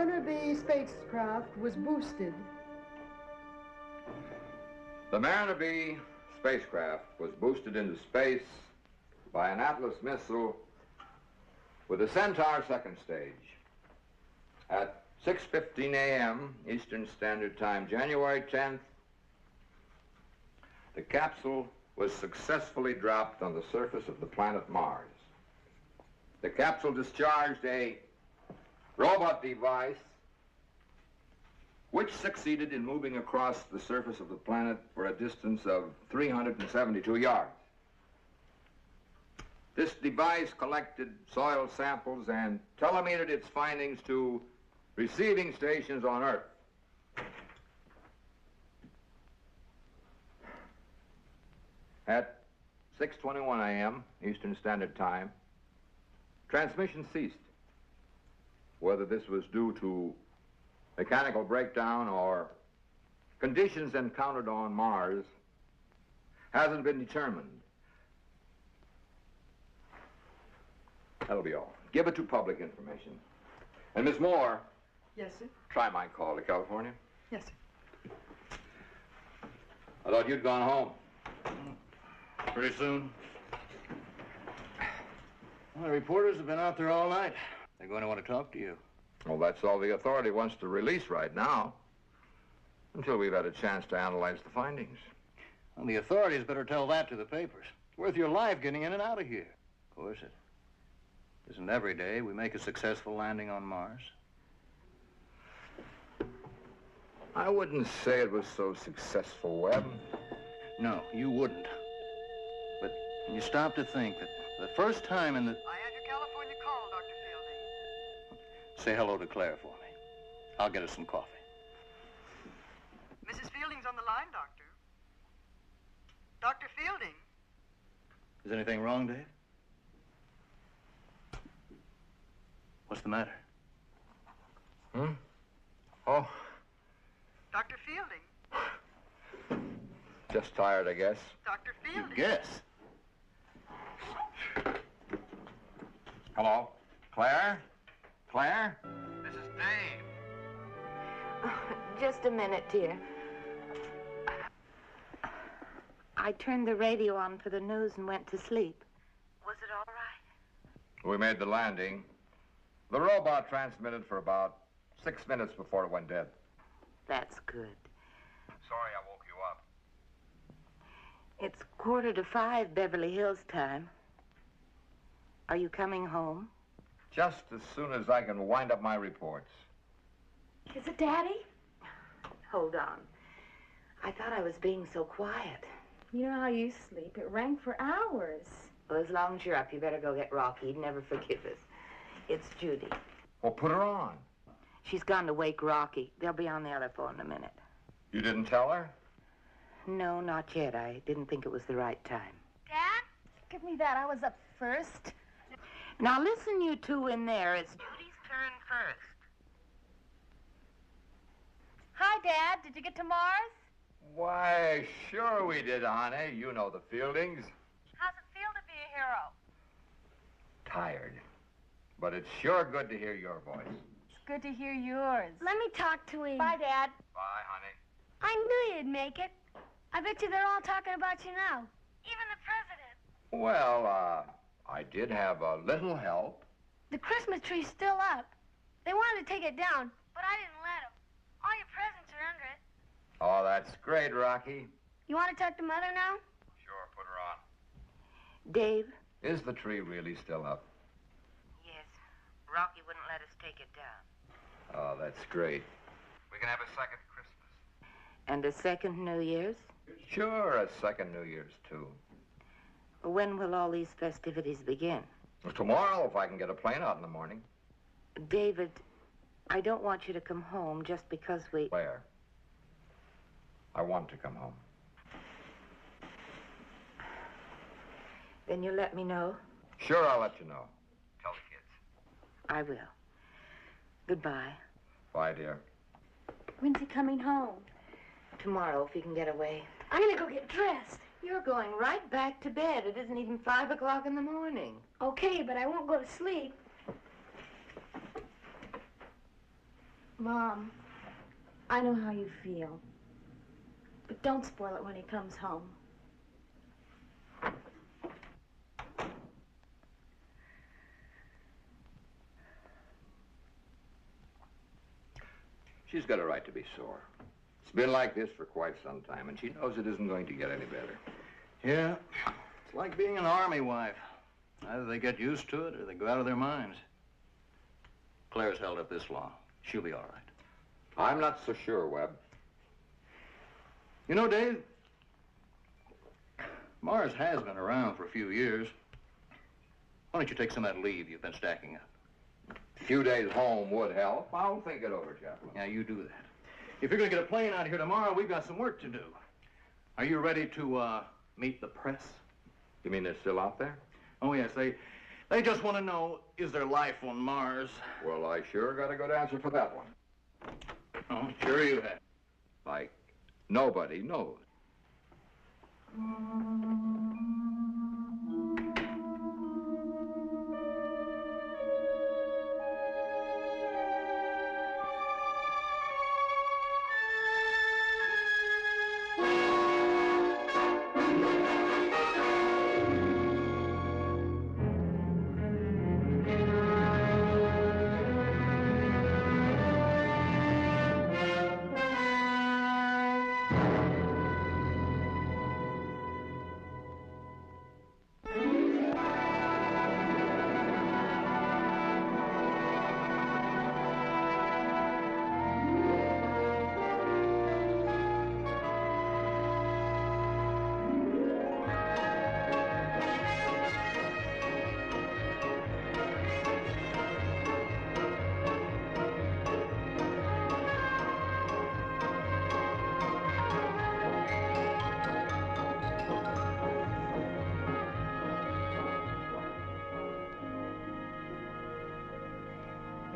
Mariner B spacecraft was boosted. The Mariner B spacecraft was boosted into space by an Atlas missile with a Centaur second stage at 6:15 a.m. Eastern Standard Time, January 10th. The capsule was successfully dropped on the surface of the planet Mars. The capsule discharged a robot device which succeeded in moving across the surface of the planet for a distance of 372 yards. This device collected soil samples and telemetered its findings to receiving stations on Earth. At 6:21 a.m. Eastern Standard Time, transmission ceased. Whether this was due to mechanical breakdown or conditions encountered on Mars hasn't been determined. That'll be all. Give it to public information. And Miss Moore. Yes, sir. Try my call to California. Yes, sir. I thought you'd gone home. Pretty soon? Well, the reporters have been out there all night. They're going to want to talk to you. Well, that's all the authority wants to release right now, until we've had a chance to analyze the findings. Well, the authorities better tell that to the papers. It's worth your life getting in and out of here. Of course, it isn't every day we make a successful landing on Mars. I wouldn't say it was so successful, Webb. No, you wouldn't. But when you stop to think that the first time in the... I had your California call, Dr. Fielding. Say hello to Claire for me. I'll get us some coffee. Mrs. Fielding's on the line, Doctor. Dr. Fielding. Is anything wrong, Dave? What's the matter? Oh, Dr. Fielding. just tired, I guess. Dr. Fielding. You guess. Hello? Claire? Claire? This is Dave. Oh, just a minute, dear. I turned the radio on for the news and went to sleep. Was it all right? We made the landing. The robot transmitted for about 6 minutes before it went dead. That's good. Sorry I woke you up. It's 4:45 Beverly Hills time. Are you coming home? Just as soon as I can wind up my reports. Is it Daddy? Hold on. I thought I was being so quiet. You know how you sleep. It rang for hours. Well, as long as you're up, you better go get Rocky. He'd never forgive us. It's Judy. Well, put her on. She's gone to wake Rocky. They'll be on the other phone in a minute. You didn't tell her? No, not yet. I didn't think it was the right time. Dad? Give me that. I was up first. Now listen, you two in there. It's Judy's turn first. Hi, Dad. Did you get to Mars? Why, sure we did, honey. You know the Fieldings. How's it feel to be a hero? Tired. But it's sure good to hear your voice. It's good to hear yours. Let me talk to him. Bye, Dad. Bye, honey. I knew you'd make it. I bet you they're all talking about you now. Even the president. Well, I did have a little help. The Christmas tree's still up. They wanted to take it down, but I didn't let them. All your presents are under it. Oh, that's great, Rocky. You want to talk to Mother now? Sure, put her on. Dave? Is the tree really still up? Yes. Rocky wouldn't let us take it down. Oh, that's great. We can have a second Christmas. And a second New Year's? Sure, a second New Year's, too. When will all these festivities begin? Well, tomorrow, if I can get a plane out in the morning. David, I don't want you to come home just because we... Where? I want to come home. Then you let me know? Sure, I'll let you know. Tell the kids. I will. Goodbye. Bye, dear. When's he coming home? Tomorrow, if you can get away. I'm going to go get dressed. You're going right back to bed. It isn't even 5 o'clock in the morning. Okay, but I won't go to sleep. Mom, I know how you feel. But don't spoil it when he comes home. She's got a right to be sore. It's been like this for quite some time, and she knows it isn't going to get any better. Yeah, it's like being an army wife. Either they get used to it or they go out of their minds. Claire's held up this long. She'll be all right. I'm not so sure, Webb. You know, Dave, Mars has been around for a few years. Why don't you take some of that leave you've been stacking up? A few days home would help. I'll think it over, Chaplain. Yeah, you do that. If you're going to get a plane out here tomorrow, we've got some work to do. Are you ready to meet the press? You mean they're still out there? Oh, yes, they just want to know, is there life on Mars? Well, I sure got a good answer for that one. Oh, sure you have. Like, nobody knows.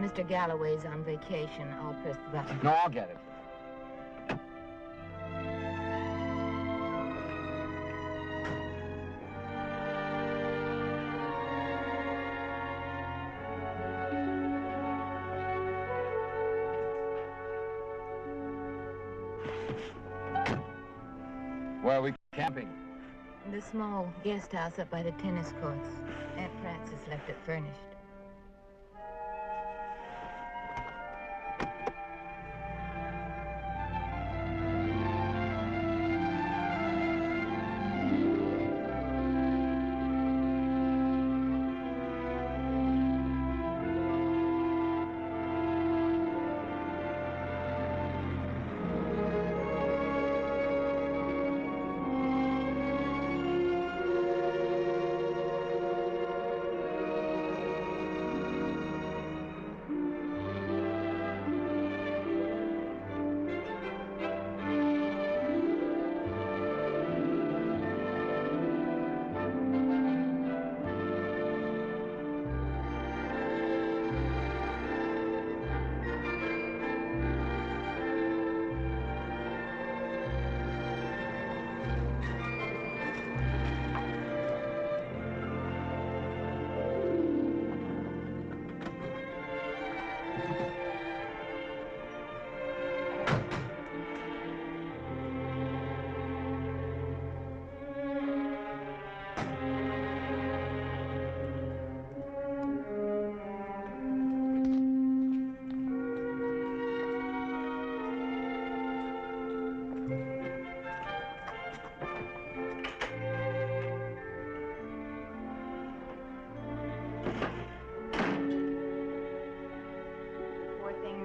Mr. Galloway's on vacation. I'll press the button. No, I'll get it. Where are we camping? The small guest house up by the tennis courts. Aunt Frances left it furnished.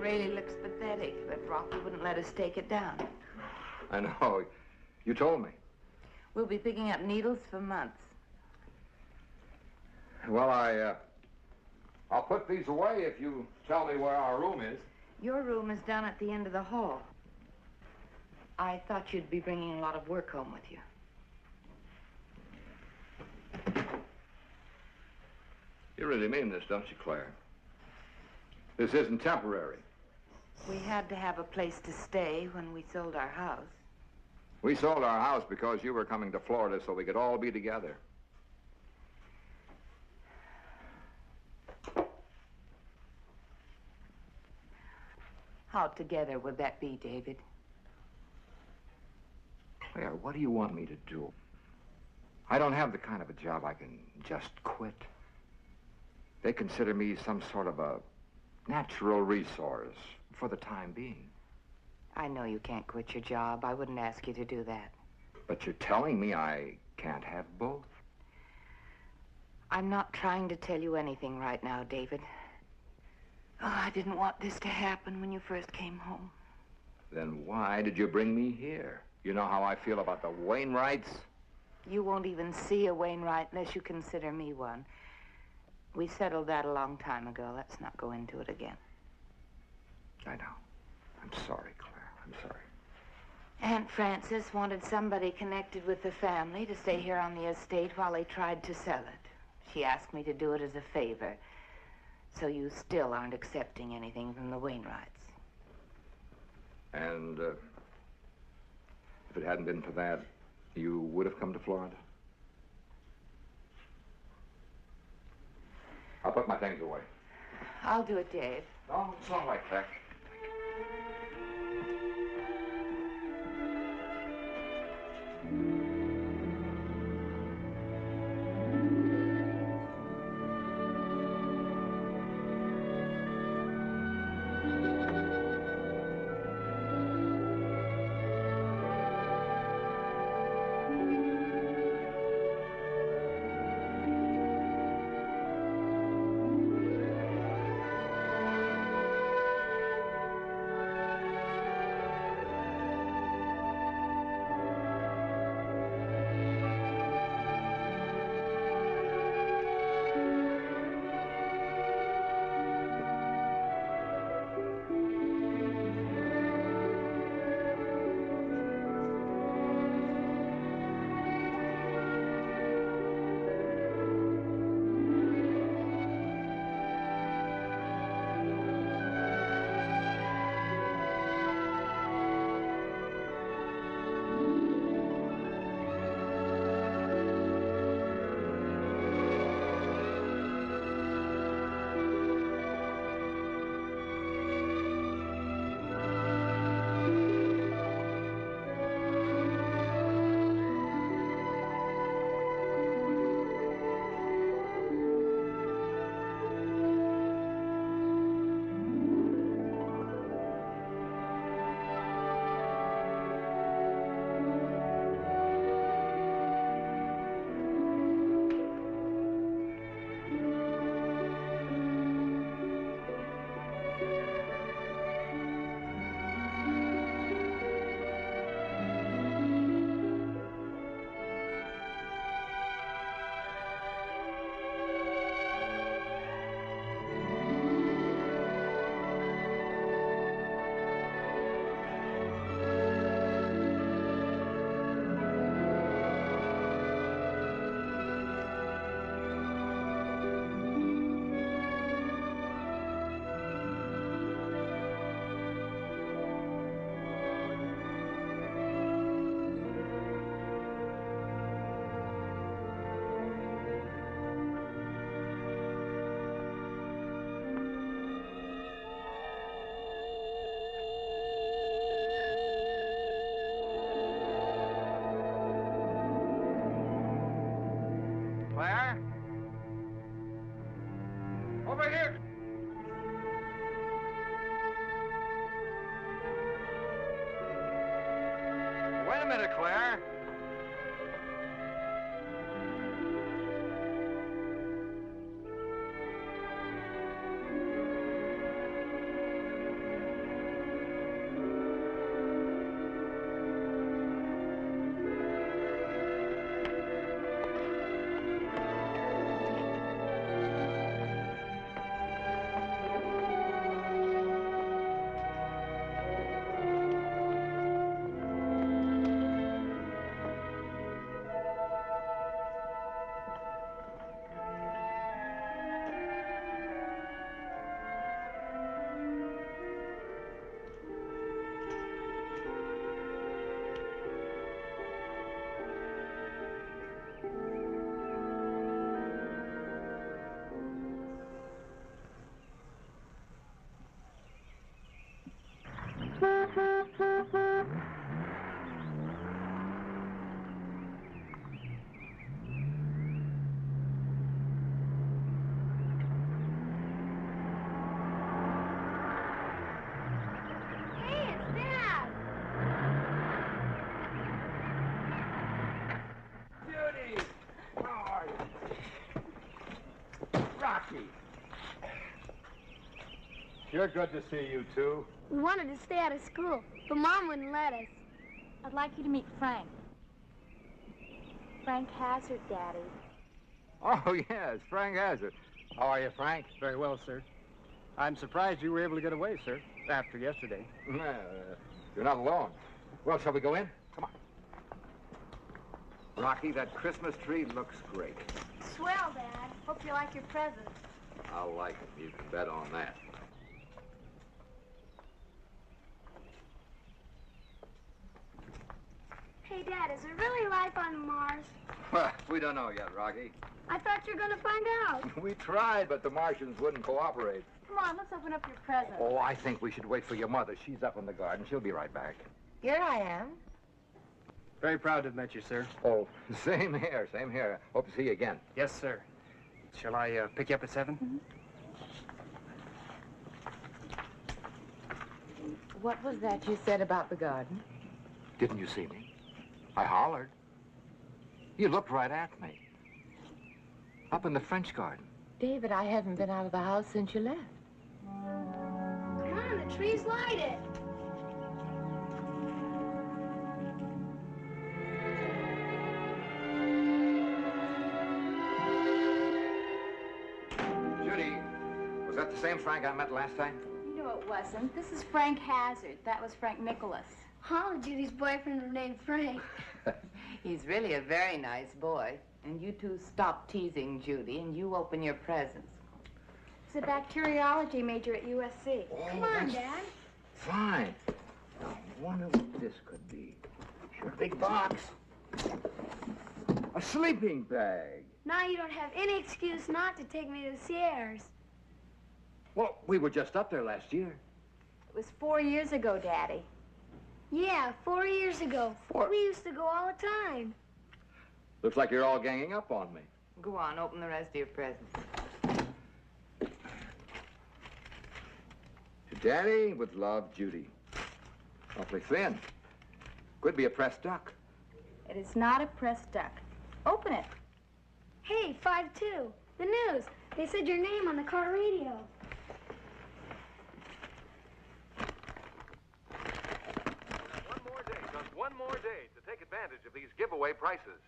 Really looks pathetic, but Rocky wouldn't let us take it down. I know. You told me. We'll be picking up needles for months. Well, I'll put these away if you tell me where our room is. Your room is down at the end of the hall. I thought you'd be bringing a lot of work home with you. You really mean this, don't you, Claire? This isn't temporary. We had to have a place to stay when we sold our house. We sold our house because you were coming to Florida so we could all be together. How together would that be, David? Claire, what do you want me to do? I don't have the kind of a job I can just quit. They consider me some sort of a natural resource for the time being. I know you can't quit your job. I wouldn't ask you to do that. But you're telling me I can't have both? I'm not trying to tell you anything right now, David. Oh, I didn't want this to happen when you first came home. Then why did you bring me here? You know how I feel about the Wainwrights? You won't even see a Wainwright unless you consider me one. We settled that a long time ago. Let's not go into it again. I know. I'm sorry, Claire. I'm sorry. Aunt Frances wanted somebody connected with the family to stay here on the estate while they tried to sell it. She asked me to do it as a favor. So you still aren't accepting anything from the Wainwrights. And if it hadn't been for that, you would have come to Florida? I'll put my things away. I'll do it, Dave. No, it's all right, Claire. Claire? Over here. Wait a minute, Claire. Sure good to see you two. We wanted to stay out of school, but Mom wouldn't let us. I'd like you to meet Frank. Frank Hazard, Daddy. Oh, yes, Frank Hazard. How are you, Frank? Very well, sir. I'm surprised you were able to get away, sir, after yesterday. You're not alone. Well, shall we go in? Come on. Rocky, that Christmas tree looks great. Swell, Dad. Hope you like your presents. I'll like it. You can bet on that. Hey, Dad, is there really life on Mars? Well, we don't know yet, Rocky. I thought you were going to find out. We tried, but the Martians wouldn't cooperate. Come on, let's open up your present. Oh, I think we should wait for your mother. She's up in the garden. She'll be right back. Here I am. Very proud to have met you, sir. Oh, same here, same here. Hope to see you again. Yes, sir. Shall I pick you up at 7? Mm-hmm. What was that you said about the garden? Didn't you see me? I hollered. You looked right at me. Up in the French garden. David, I haven't been out of the house since you left. Come on, the tree's lighted. Judy, was that the same Frank I met last time? No, it wasn't. This is Frank Hazard. That was Frank Nicholas. Huh? Judy's boyfriend was named Frank. He's really a very nice boy. And you two stop teasing Judy, and you open your presents. He's a bacteriology major at USC. Come on, Dad. Fine. Now, I wonder what this could be. Sure, big box. A sleeping bag. Now you don't have any excuse not to take me to Sierras. Well, we were just up there last year. It was 4 years ago, Daddy. Yeah, 4 years ago. We used to go all the time. Looks like you're all ganging up on me. Go on, open the rest of your presents. To Daddy, with love, Judy. Awfully thin. Could be a pressed duck. It is not a pressed duck. Open it. Hey, 5-2. The news. They said your name on the car radio. One more day to take advantage of these giveaway prices.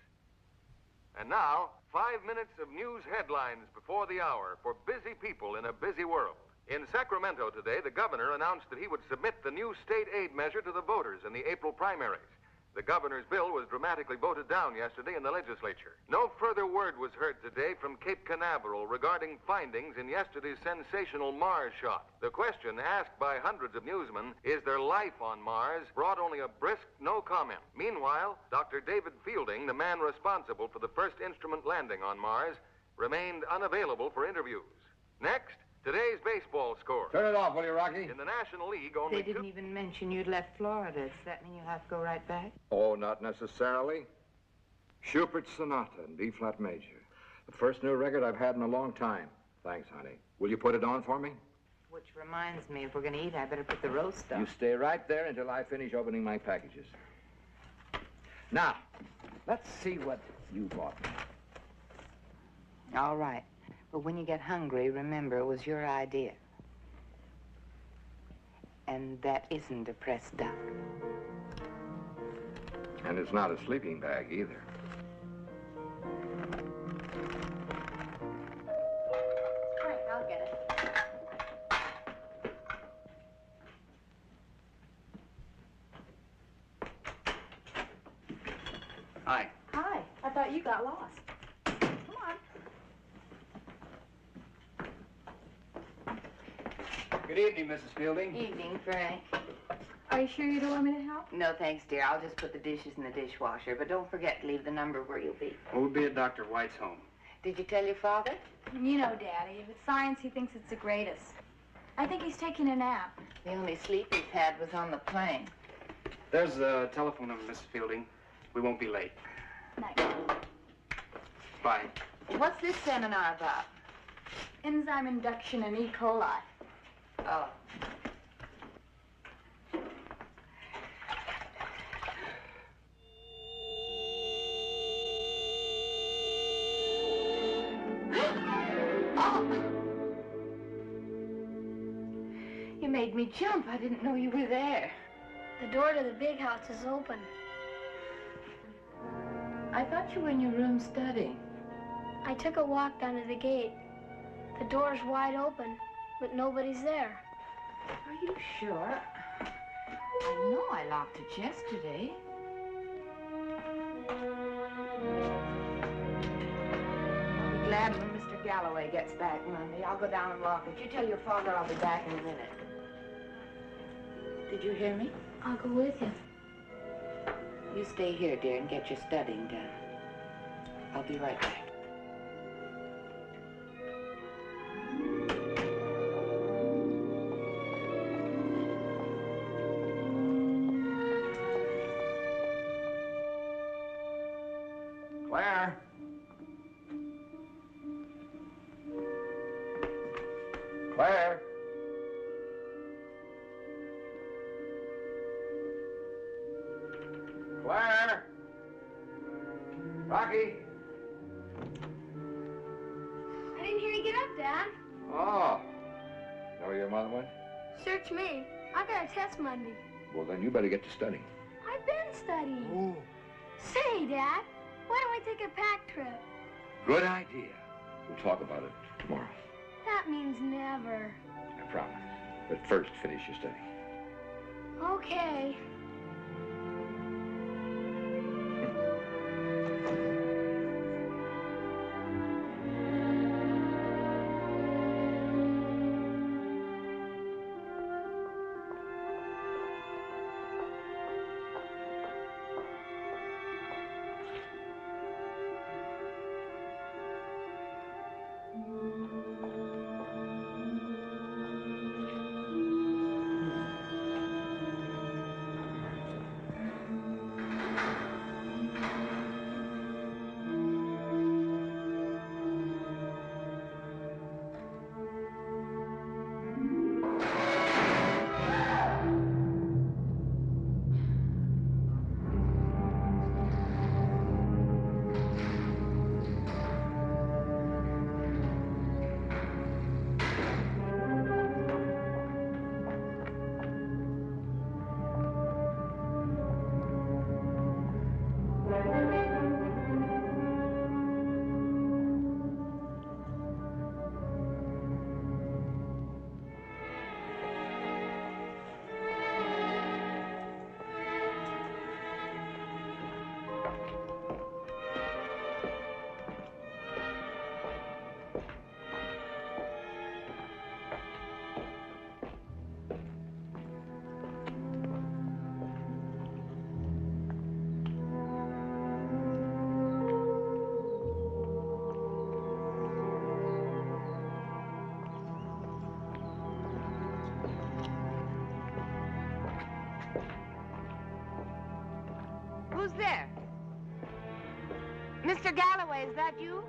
And now, 5 minutes of news headlines before the hour for busy people in a busy world. In Sacramento today, the governor announced that he would submit the new state aid measure to the voters in the April primaries. The governor's bill was dramatically voted down yesterday in the legislature. No further word was heard today from Cape Canaveral regarding findings in yesterday's sensational Mars shot. The question asked by hundreds of newsmen, is there life on Mars, brought only a brisk no comment. Meanwhile, Dr. David Fielding, the man responsible for the first instrument landing on Mars, remained unavailable for interviews. Next, today's baseball score. Turn it off, will you, Rocky? In the National League, only They didn't even mention you'd left Florida. Does that mean you'll have to go right back? Oh, not necessarily. Schubert Sonata in B-flat major. The first new record I've had in a long time. Thanks, honey. Will you put it on for me? Which reminds me, if we're going to eat, I better put the roast You on. stay right there until I finish opening my packages. Now, let's see what you bought me. All right. But when you get hungry, remember it was your idea. And that isn't a pressed duck. And it's not a sleeping bag either. Frank, I'll get it. Hi. Hi. I thought you got lost. Come on. Good evening, Mrs. Fielding. Evening, Frank. Are you sure you don't want me to help? No, thanks, dear. I'll just put the dishes in the dishwasher. But don't forget to leave the number where you'll be. We'll be at Dr. White's home. Did you tell your father? You know, Daddy, if it's science, he thinks it's the greatest. I think he's taking a nap. The only sleep he's had was on the plane. There's a telephone number, Mrs. Fielding. We won't be late. Night. Bye. What's this seminar about? Enzyme induction in E. coli. Oh. made me jump. I didn't know you were there. The door to the big house is open. I thought you were in your room studying. I took a walk down to the gate. The door's wide open, but nobody's there. Are you sure? I know I locked it yesterday. I'll be glad when Mr. Galloway gets back Monday. I'll go down and lock it. You tell your father I'll be back in a minute. Did you hear me? I'll go with you. You stay here, dear, and get your studying done. I'll be right back. Claire? Claire? Claire? Rocky? I didn't hear you get up, Dad. Oh. Know where your mother went? Search me. I got a test Monday. Well, then you better get to studying. I've been studying. Say, Dad, why don't we take a pack trip? Good idea. We'll talk about it tomorrow. That means never. I promise. But first, finish your study. Okay. Who's there? Mr. Galloway, is that you?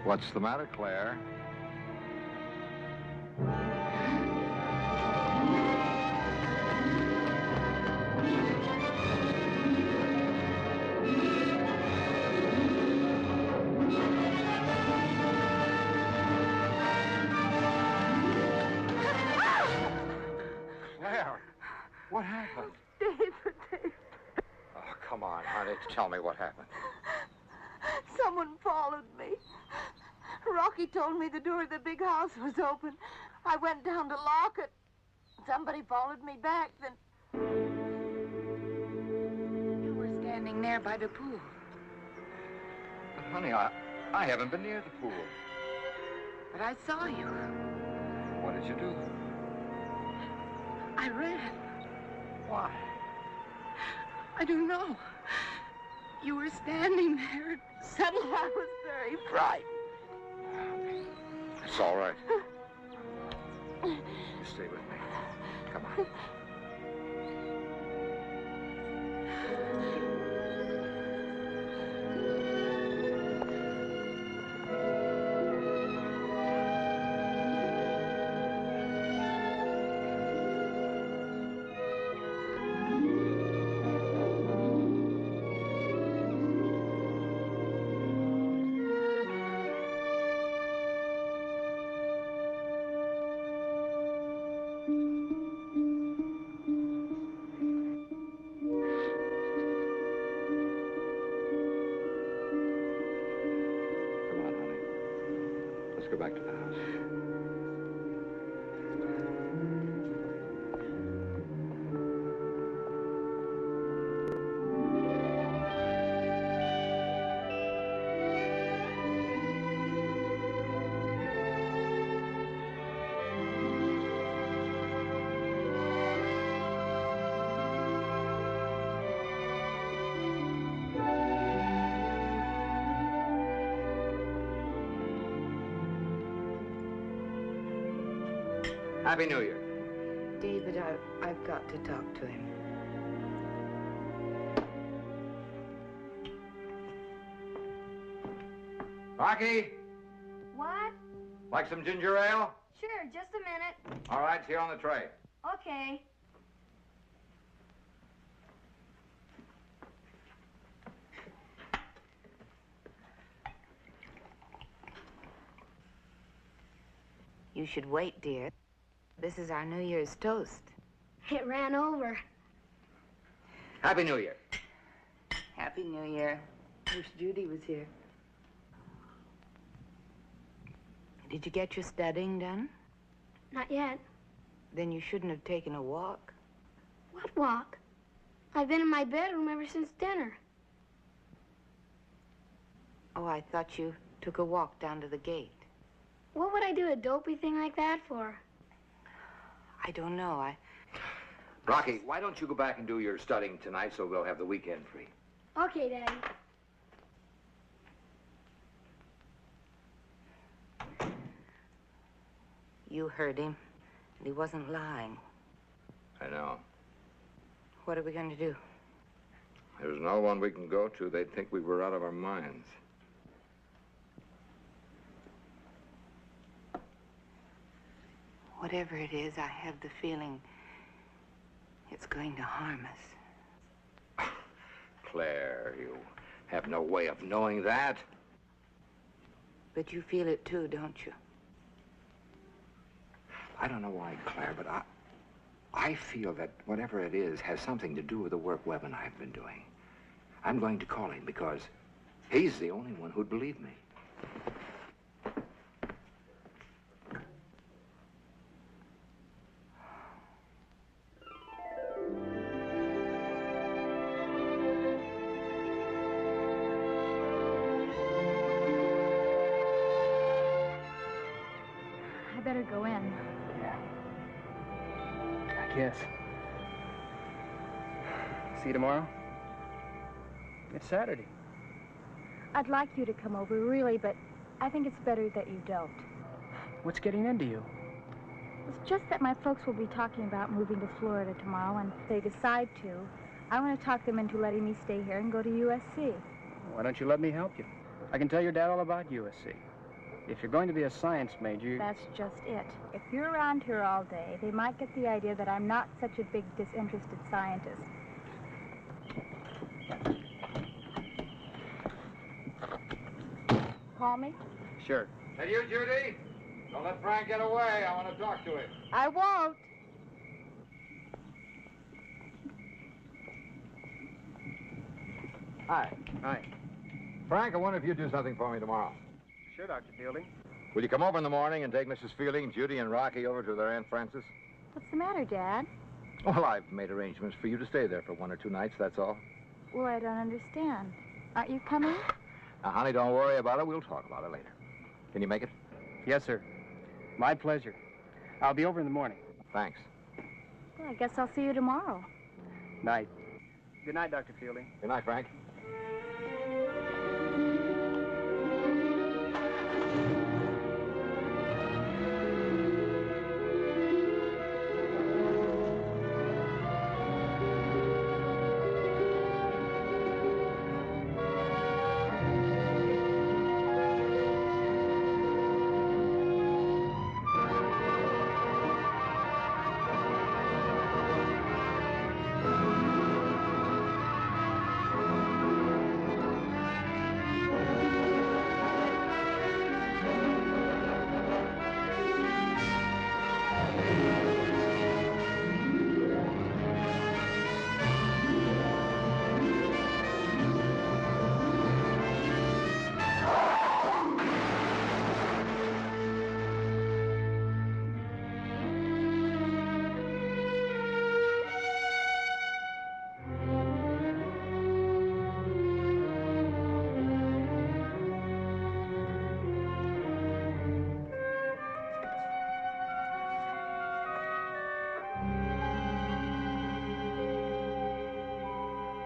What's the matter, Claire? Claire, what happened? David. Oh, come on, honey. Tell me what happened. Someone followed me. Rocky told me the door of the big house was open. I went down to lock it. Somebody followed me back, then... You were standing there by the pool. But, honey, I haven't been near the pool. But I saw you. What did you do? I ran. Why? I don't know. You were standing there. Suddenly I was very frightened. It's all right. You stay with me. Come on. Go back to the house. Happy New Year. David, I've got to talk to him. Rocky, What? like some ginger ale? Sure, just a minute. All right, it's here on the tray. Okay. You should wait, dear. This is our New Year's toast. It ran over. Happy New Year. Happy New Year. Wish Judy was here. Did you get your studying done? Not yet. Then you shouldn't have taken a walk. What walk? I've been in my bedroom ever since dinner. Oh, I thought you took a walk down to the gate. What would I do a dopey thing like that for? I don't know. Rocky, why don't you go back and do your studying tonight so we'll have the weekend free? Okay, Daddy. You heard him. And he wasn't lying. I know. What are we going to do? There's no one we can go to. They'd think we were out of our minds. Whatever it is, I have the feeling it's going to harm us. Claire, you have no way of knowing that. But you feel it too, don't you? I don't know why, Claire, but I feel that whatever it is has something to do with the work Webb and I have been doing. I'm going to call him because he's the only one who'd believe me. I better go in. Yeah. I guess. See you tomorrow? It's Saturday. I'd like you to come over, really, but I think it's better that you don't. What's getting into you? It's just that my folks will be talking about moving to Florida tomorrow, and if they decide to, I want to talk them into letting me stay here and go to USC. Why don't you let me help you? I can tell your dad all about USC. If you're going to be a science major... That's just it. If you're around here all day, they might get the idea that I'm not such a big disinterested scientist. Call me? Sure. Hey, you, Judy? Don't let Frank get away. I want to talk to him. I won't. Hi. Hi. Frank, I wonder if you'd do something for me tomorrow. Sure, Dr. Fielding. Will you come over in the morning and take Mrs. Fielding, Judy, and Rocky over to their Aunt Frances? What's the matter, Dad? Well, I've made arrangements for you to stay there for 1 or 2 nights, that's all. Well, I don't understand. Aren't you coming? Now, honey, don't worry about it. We'll talk about it later. Can you make it? Yes, sir. My pleasure. I'll be over in the morning. Thanks. Well, I guess I'll see you tomorrow. Night. Good night, Dr. Fielding. Good night, Frank.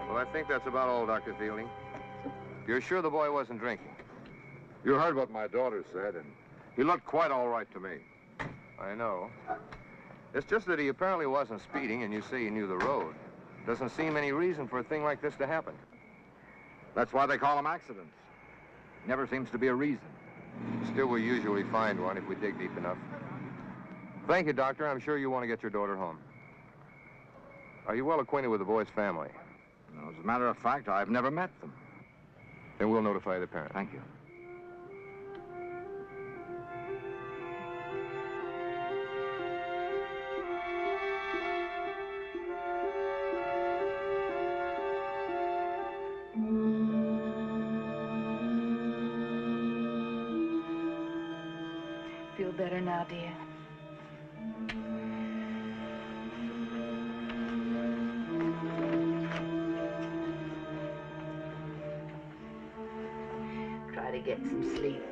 Well, I think that's about all, Dr. Fielding. You're sure the boy wasn't drinking? You heard what my daughter said, and he looked quite all right to me. I know. It's just that he apparently wasn't speeding, and you say he knew the road. Doesn't seem any reason for a thing like this to happen. That's why they call them accidents. Never seems to be a reason. Still, we usually find one if we dig deep enough. Thank you, Doctor. I'm sure you want to get your daughter home. Are you well acquainted with the boy's family? No, as a matter of fact, I've never met them. Then we'll notify the parent. Thank you. Feel better now, dear? Try to get some sleep.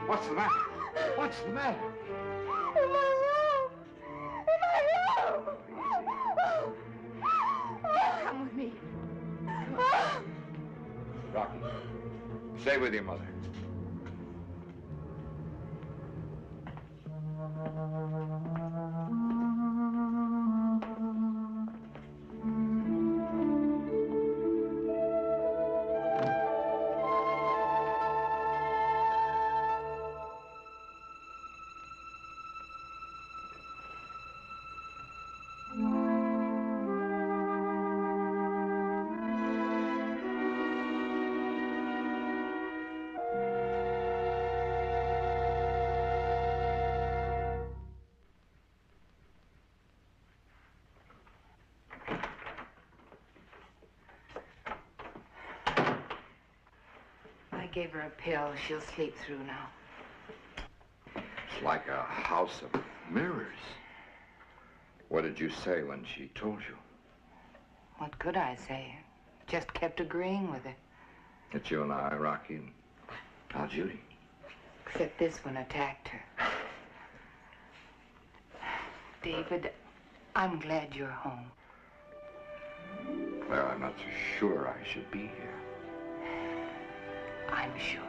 What's the matter? What's the matter? In my room! In my room! Come with me. Rocky, stay with your mother. gave her a pill. She'll sleep through now. It's like a house of mirrors. What did you say when she told you? What could I say? Just kept agreeing with her. It's you and I, Rocky, and now Judy. Except this one attacked her. David, I'm glad you're home. Claire, I'm not so sure I should be here. I'm sure.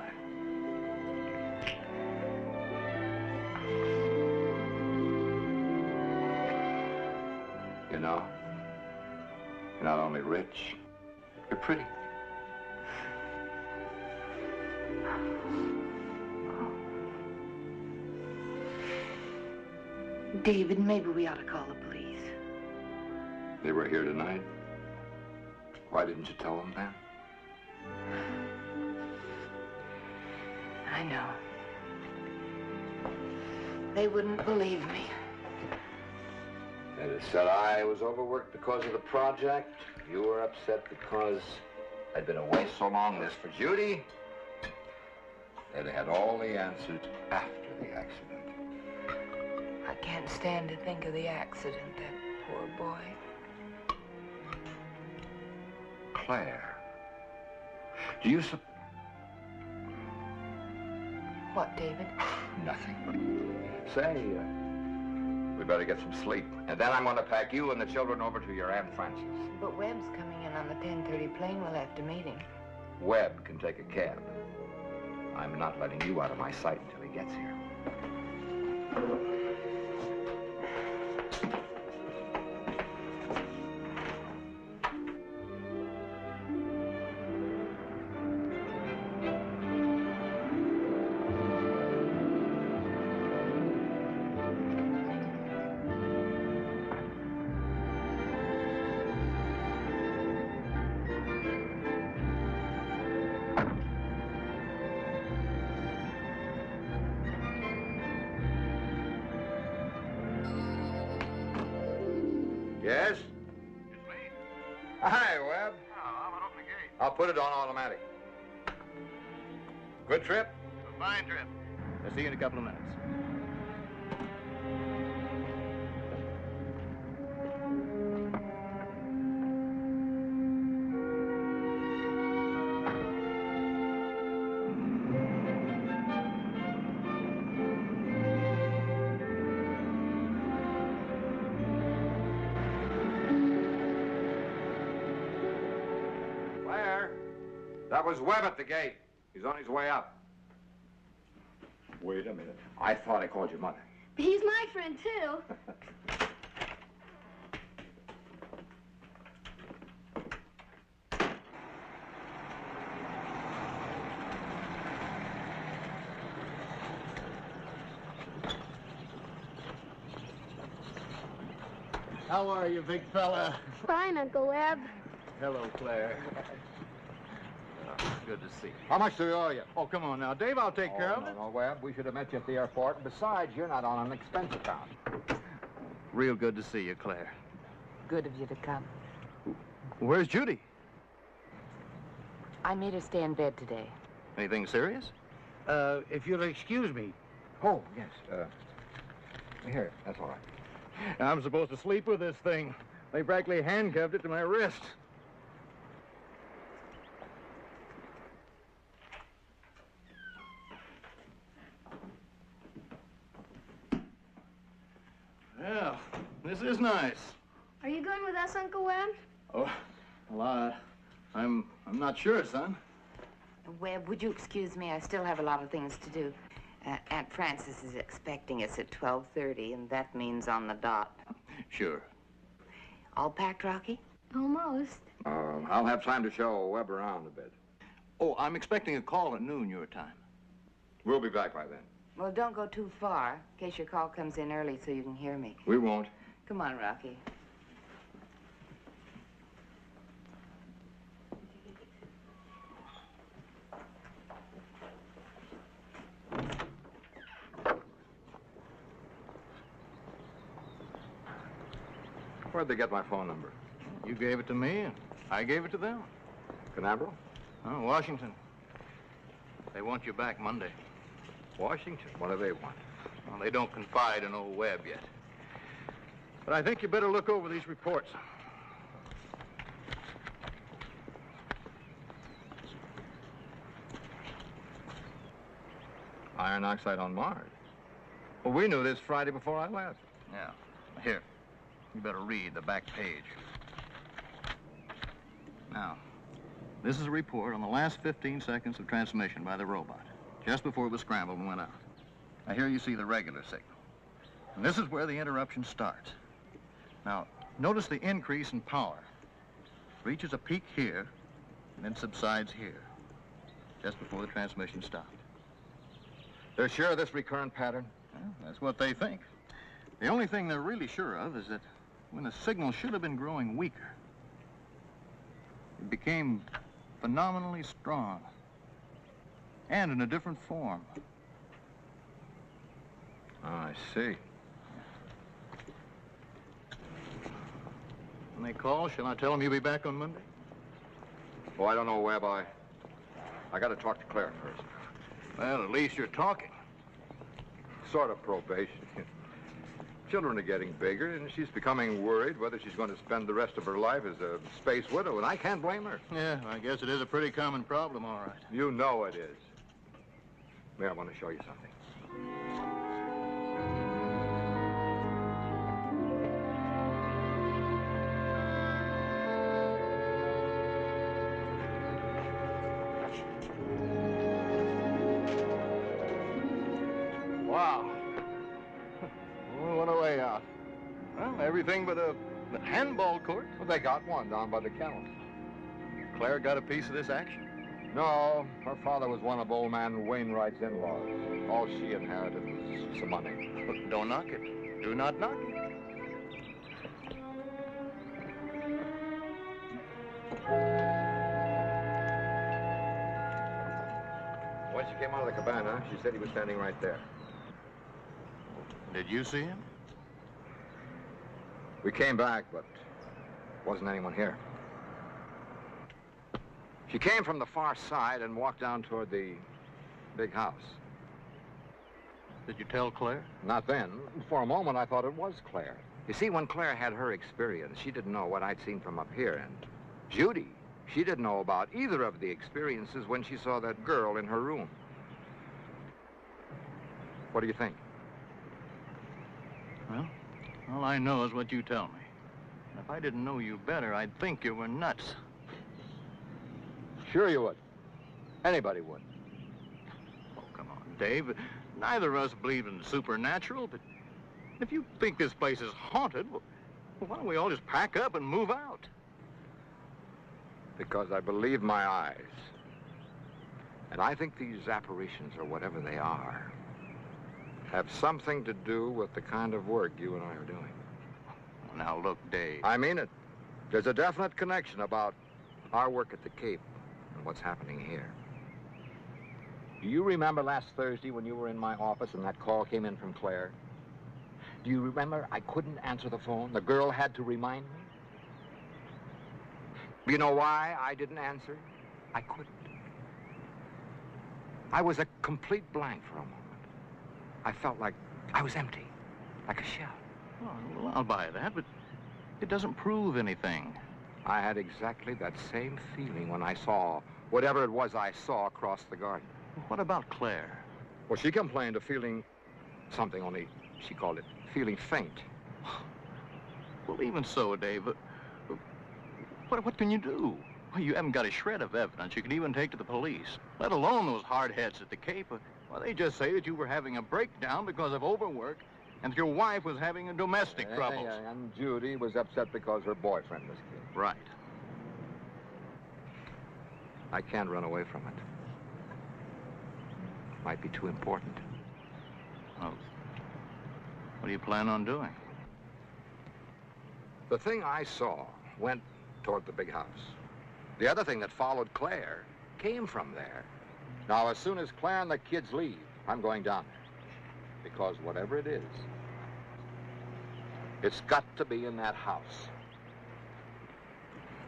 You know, you're not only rich, you're pretty. David, maybe we ought to call the police. They were here tonight. Why didn't you tell them then? I know. They wouldn't believe me. They'd have said I was overworked because of the project. You were upset because I'd been away so long. This for Judy. They'd have had all the answers after the accident. I can't stand to think of the accident, that poor boy. Claire, do you What, David? Nothing. Say, we better get some sleep. And then I'm going to pack you and the children over to your Aunt Frances. But Webb's coming in on the 10:30 plane. We'll have to meet him. Webb can take a cab. I'm not letting you out of my sight until he gets here. Yes? It's me. Hi, Webb. Oh, how about opening the gate? I'll put it on automatic. Good trip? A fine trip. I'll see you in a couple of minutes. Claire, that was Webb at the gate. He's on his way up. Wait a minute. I thought I called your mother. He's my friend, too. How are you, big fella? Fine, Uncle Webb. Hello, Claire. Good to see you. How much do we owe you? Oh, come on now, Dave. I'll take care of it. No, Webb. We should have met you at the airport. Besides, you're not on an expense account. Real good to see you, Claire. Good of you to come. Where's Judy? I made her stay in bed today. Anything serious? If you'll excuse me. Oh, yes. Here, that's all right. I'm supposed to sleep with this thing. They practically handcuffed it to my wrist. Well, this is nice. Are you going with us, Uncle Webb? Oh, well, I'm not sure, son. Webb, would you excuse me? I still have a lot of things to do. Aunt Frances is expecting us at 12:30, and that means on the dot. Sure. All packed, Rocky? Almost. I'll have time to show Webb around a bit. Oh, I'm expecting a call at noon your time. We'll be back by then. Well, don't go too far, in case your call comes in early so you can hear me. We won't. Come on, Rocky. Where'd they get my phone number? You gave it to me, and I gave it to them. Canaveral? Oh, Washington. They want you back Monday. Washington, what do they want? Well, they don't confide in old Webb yet. But I think you better look over these reports. Iron oxide on Mars. Well, we knew this Friday before I left. Yeah. Here. You better read the back page. Now, this is a report on the last 15 seconds of transmission by the robot, just before it was scrambled and went out. Now, here you see the regular signal. And this is where the interruption starts. Now, notice the increase in power. Reaches a peak here, and then subsides here, just before the transmission stopped. They're sure of this recurrent pattern? Well, that's what they think. The only thing they're really sure of is that when the signal should have been growing weaker, it became phenomenally strong, and in a different form. Oh, I see. When they call, shall I tell them you'll be back on Monday? Oh, I don't know, Webb. I got to talk to Claire first. Well, at least you're talking. Sort of probation. Children are getting bigger, and she's becoming worried whether she's going to spend the rest of her life as a space widow, and I can't blame her. Yeah, I guess it is a pretty common problem, all right. You know it is. May I want to show you something? Wow. Oh, what a layout. Well, everything but a handball court. Well, they got one down by the kennels. Claire got a piece of this action? No, her father was one of old man Wainwright's in-laws. All she inherited was some money. Look, don't knock it. Do not knock it. When she came out of the cabana, she said he was standing right there. Did you see him? We came back, but wasn't anyone here. She came from the far side and walked down toward the big house. Did you tell Claire? Not then. For a moment, I thought it was Claire. You see, when Claire had her experience, she didn't know what I'd seen from up here. And Judy, she didn't know about either of the experiences when she saw that girl in her room. What do you think? Well, all I know is what you tell me. And if I didn't know you better, I'd think you were nuts. Sure you would. Anybody would. Oh, come on, Dave. Neither of us believe in the supernatural, but if you think this place is haunted, well, why don't we all just pack up and move out? Because I believe my eyes. And I think these apparitions, or whatever they are, have something to do with the kind of work you and I are doing. Well, now, look, Dave. I mean it. There's a definite connection about our work at the Cape and what's happening here. Do you remember last Thursday when you were in my office and that call came in from Claire? Do you remember I couldn't answer the phone? The girl had to remind me. You know why I didn't answer? I couldn't. I was a complete blank for a moment. I felt like I was empty, like a shell. Oh, well, I'll buy that, but it doesn't prove anything. I had exactly that same feeling when I saw whatever it was I saw across the garden. What about Claire? Well, she complained of feeling something, only she called it feeling faint. Well, even so, Dave, what can you do? Well, you haven't got a shred of evidence you can even take to the police, let alone those hard heads at the Cape. Well, they just say that you were having a breakdown because of overwork and that your wife was having domestic troubles. Yeah, and Judy was upset because her boyfriend was killed. Right. I can't run away from it. Might be too important. Oh. What do you plan on doing? The thing I saw went toward the big house. The other thing that followed Claire came from there. Now, as soon as Claire and the kids leave, I'm going down there. Because whatever it is, it's got to be in that house.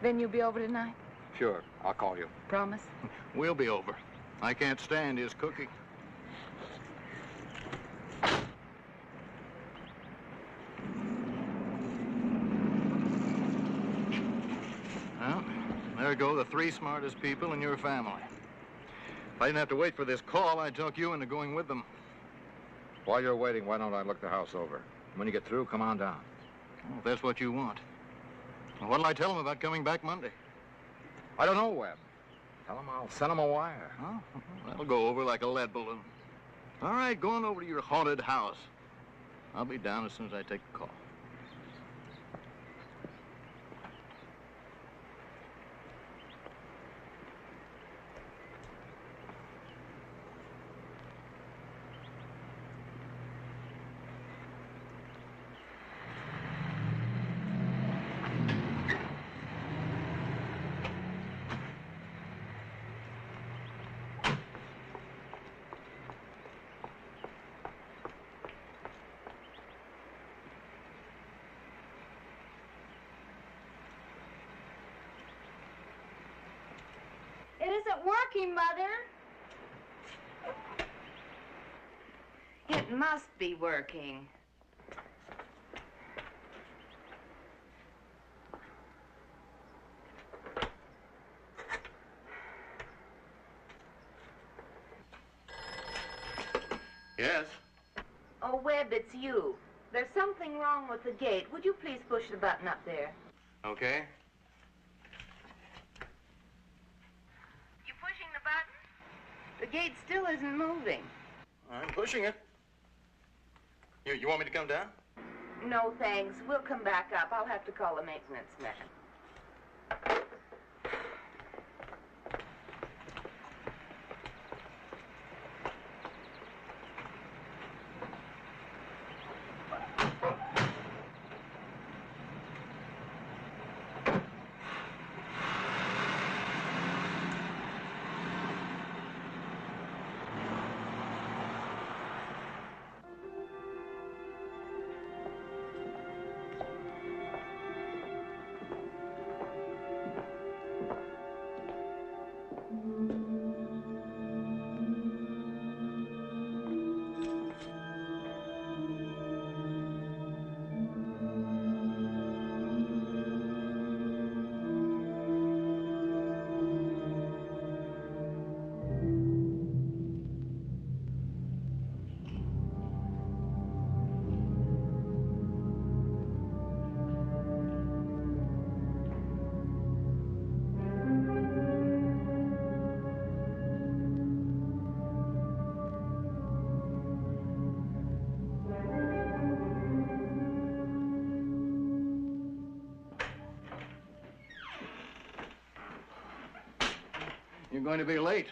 Then you'll be over tonight? Sure, I'll call you. Promise? We'll be over. I can't stand his cooking. Well, there go the three smartest people in your family. If I didn't have to wait for this call, I'd talk you into going with them. While you're waiting, why don't I look the house over? When you get through, come on down. Well, if that's what you want. Well, what'll I tell them about coming back Monday? I don't know, Webb. Tell them I'll send them a wire. Oh, that'll go over like a lead balloon. All right, go on over to your haunted house. I'll be down as soon as I take the call. It isn't working, Mother. It must be working. Yes? Oh, Webb, it's you. There's something wrong with the gate. Would you please push the button up there? Okay. You pushing the button? The gate still isn't moving. I'm pushing it. You want me to come down? No, thanks. We'll come back up. I'll have to call the maintenance man. You're going to be late.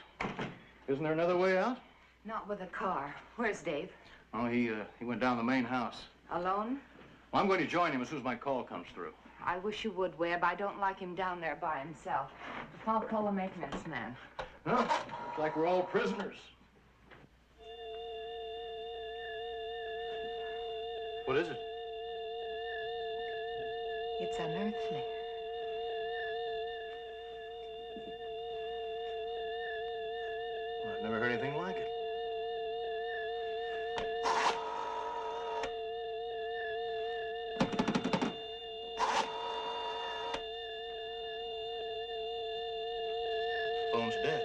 Isn't there another way out? Not with a car. Where's Dave? Oh, he went down the main house. Alone? Well, I'm going to join him as soon as my call comes through. I wish you would, Webb. I don't like him down there by himself. I'll call the maintenance man. Well, looks like we're all prisoners. What is it? It's unearthly. Well, I've never heard anything like it. Phone's dead.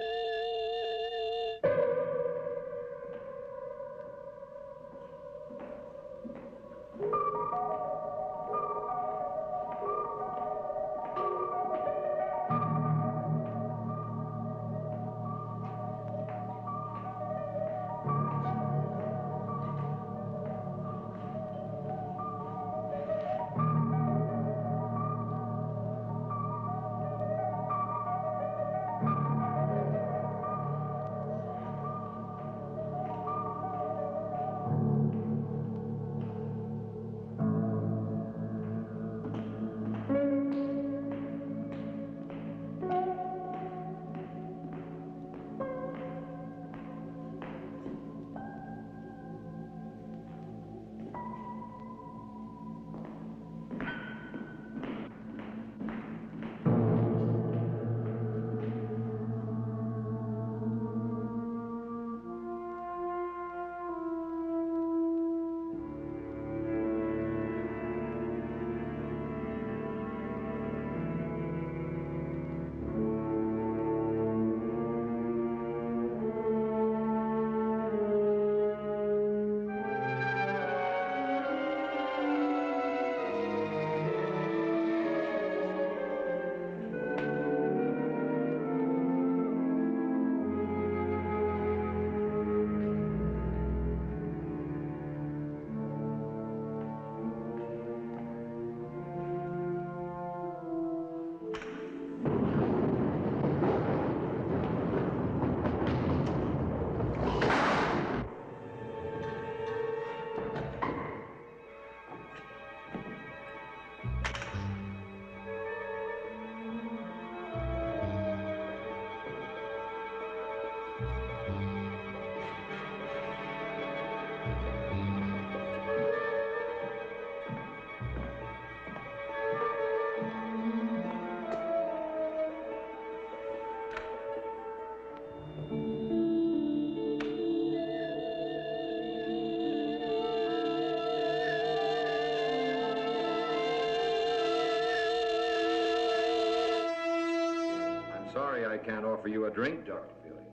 can't offer you a drink, Dr. Fielding.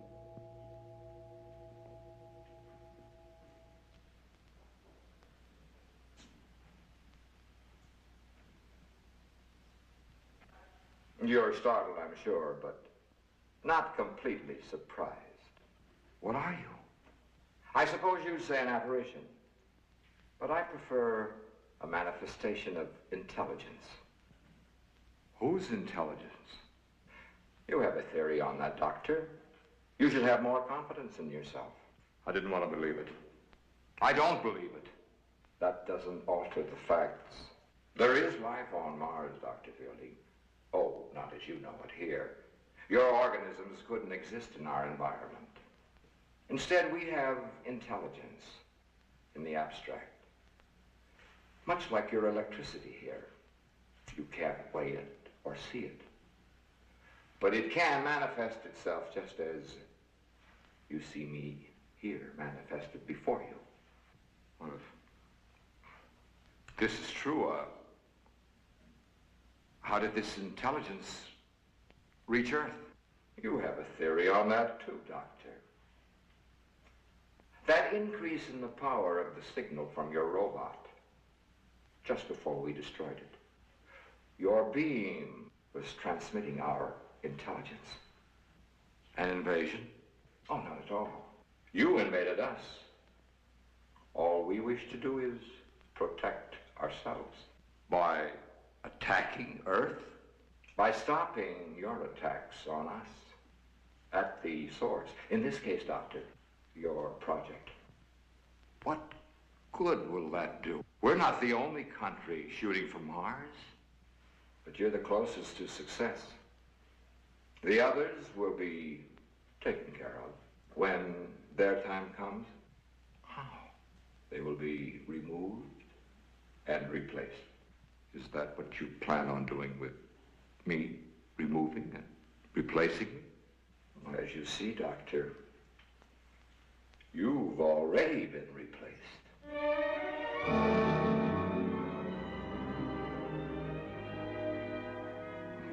You're startled, I'm sure, but not completely surprised. What are you? I suppose you'd say an apparition, but I prefer a manifestation of intelligence. Whose intelligence? You have a theory on that, Doctor. You should have more confidence in yourself. I didn't want to believe it. I don't believe it. That doesn't alter the facts. There is life on Mars, Dr. Fielding. Oh, not as you know it here. Your organisms couldn't exist in our environment. Instead, we have intelligence in the abstract. Much like your electricity here. You can't weigh it or see it. But it can manifest itself just as you see me here manifested before you. Well, if this is true, how did this intelligence reach Earth? You have a theory on that too, Doctor. That increase in the power of the signal from your robot, just before we destroyed it, your beam was transmitting our intelligence. An invasion? Oh, not at all. You invaded us. All we wish to do is protect ourselves by attacking Earth, by stopping your attacks on us at the source. In this case, Doctor, your project. What good will that do? We're not the only country shooting for Mars, but you're the closest to success. The others will be taken care of when their time comes. How? They will be removed and replaced. Is that what you plan on doing with me, removing and replacing me? Well, as you see, Doctor, you've already been replaced.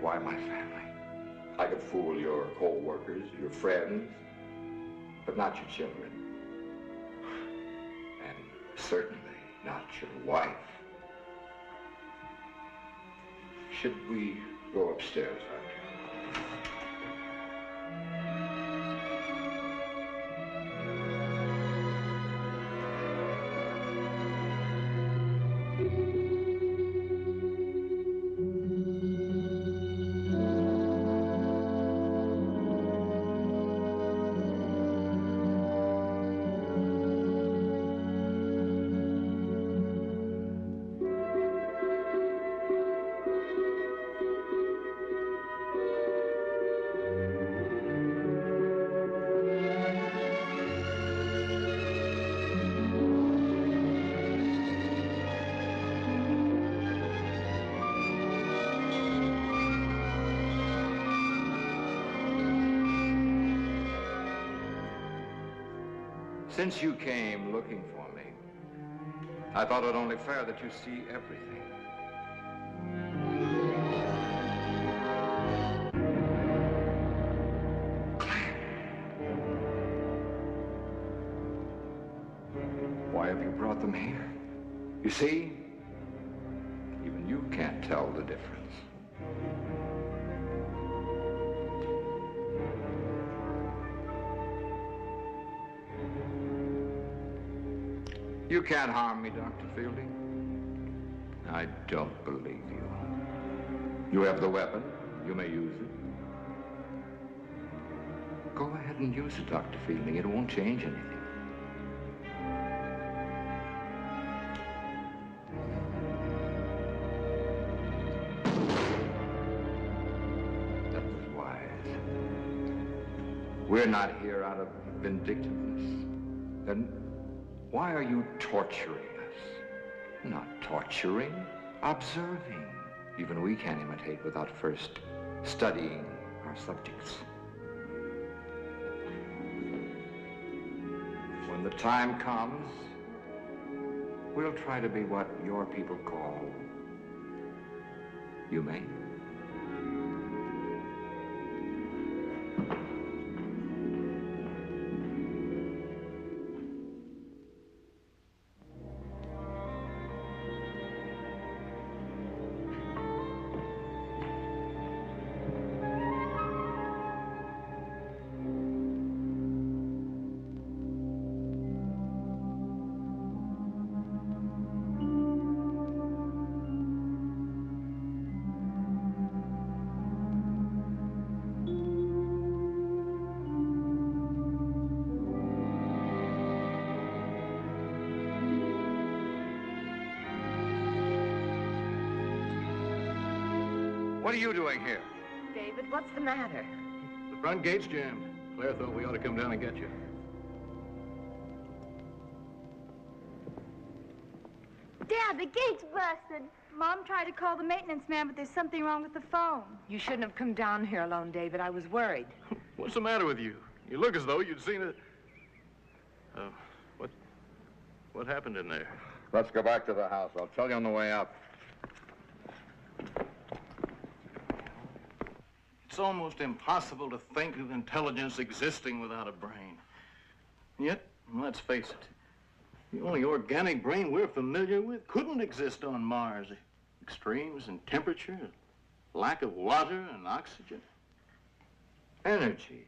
Why my family? I could fool your co-workers, your friends, but not your children. And certainly not your wife. Should we go upstairs, Doctor? Since you came looking for me, I thought it only fair that you see everything. Why have you brought them here? You see, even you can't tell the difference. You can't harm me, Dr. Fielding. I don't believe you. You have the weapon. You may use it. Go ahead and use it, Dr. Fielding. It won't change anything. That was wise. We're not here out of vindictiveness. Then why are you torturing us? Not torturing, observing. Even we can't imitate without first studying our subjects. When the time comes, we'll try to be what your people call humane. What are you doing here? David, what's the matter? The front gate's jammed. Claire thought we ought to come down and get you. Dad, the gate's busted. Mom tried to call the maintenance man, but there's something wrong with the phone. You shouldn't have come down here alone, David. I was worried. What's the matter with you? You look as though you'd seen it. What happened in there? Let's go back to the house. I'll tell you on the way up. It's almost impossible to think of intelligence existing without a brain. Yet, let's face it, the only organic brain we're familiar with couldn't exist on Mars. Extremes in temperature, lack of water and oxygen. Energy.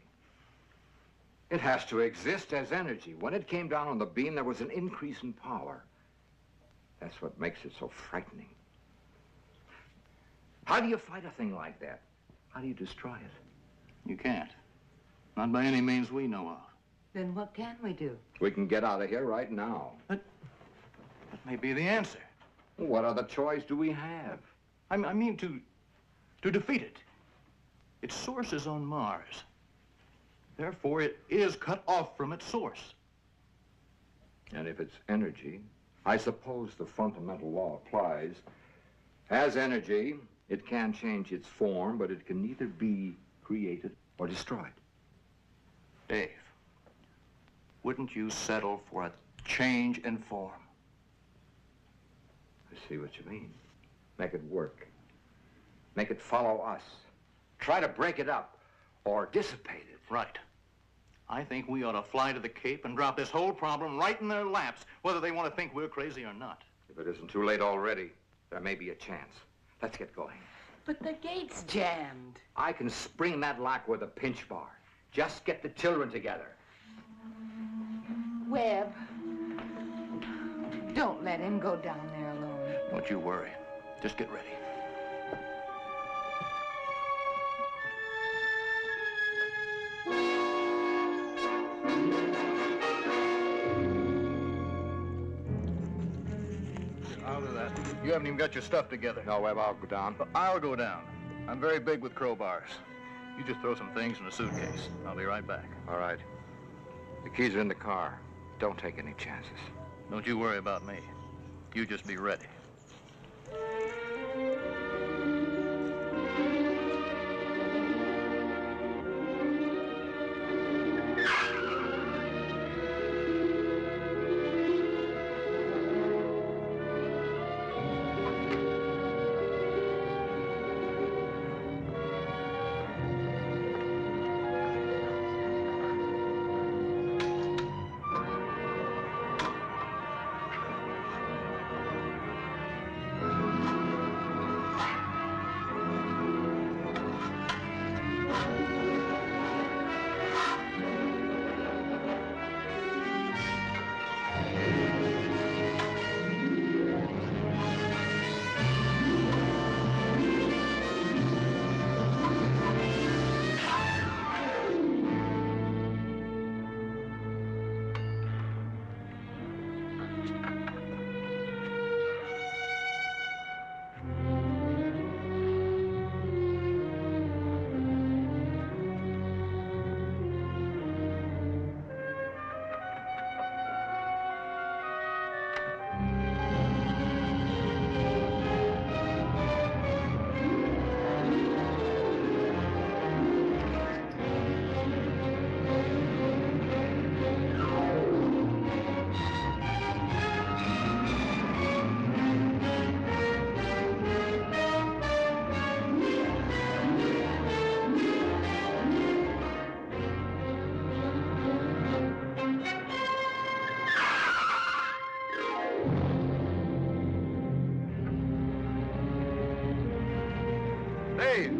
It has to exist as energy. When it came down on the beam, there was an increase in power. That's what makes it so frightening. How do you fight a thing like that? How do you destroy it? You can't. Not by any means we know of. Then what can we do? We can get out of here right now. That may be the answer. What other choice do we have? I mean to defeat it. Its source is on Mars. Therefore, it is cut off from its source. And if it's energy, I suppose the fundamental law applies. As energy, it can change its form, but it can neither be created or destroyed. Dave, wouldn't you settle for a change in form? I see what you mean. Make it work. Make it follow us. Try to break it up or dissipate it. Right. I think we ought to fly to the Cape and drop this whole problem right in their laps, whether they want to think we're crazy or not. If it isn't too late already, there may be a chance. Let's get going. But the gate's jammed. I can spring that lock with a pinch bar. Just get the children together. Webb, don't let him go down there alone. Don't you worry. Just get ready. I'll do that. You haven't even got your stuff together. No, Webb, I'll go down. Well, I'll go down. I'm very big with crowbars. You just throw some things in a suitcase. I'll be right back. All right. The keys are in the car. Don't take any chances. Don't you worry about me. You just be ready. Dave,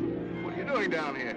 what are you doing down here?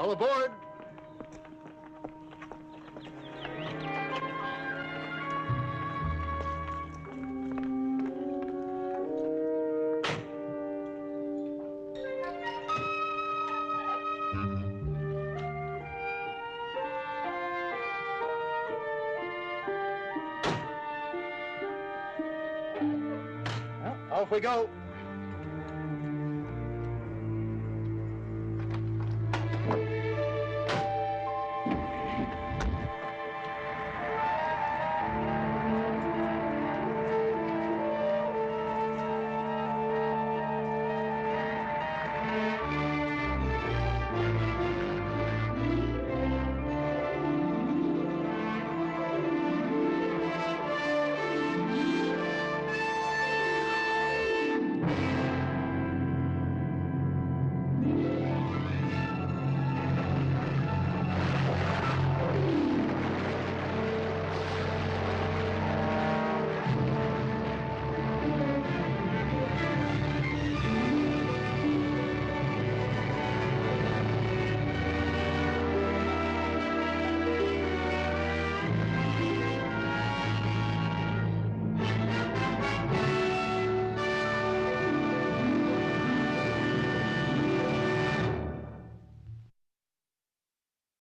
All aboard. Well, off we go.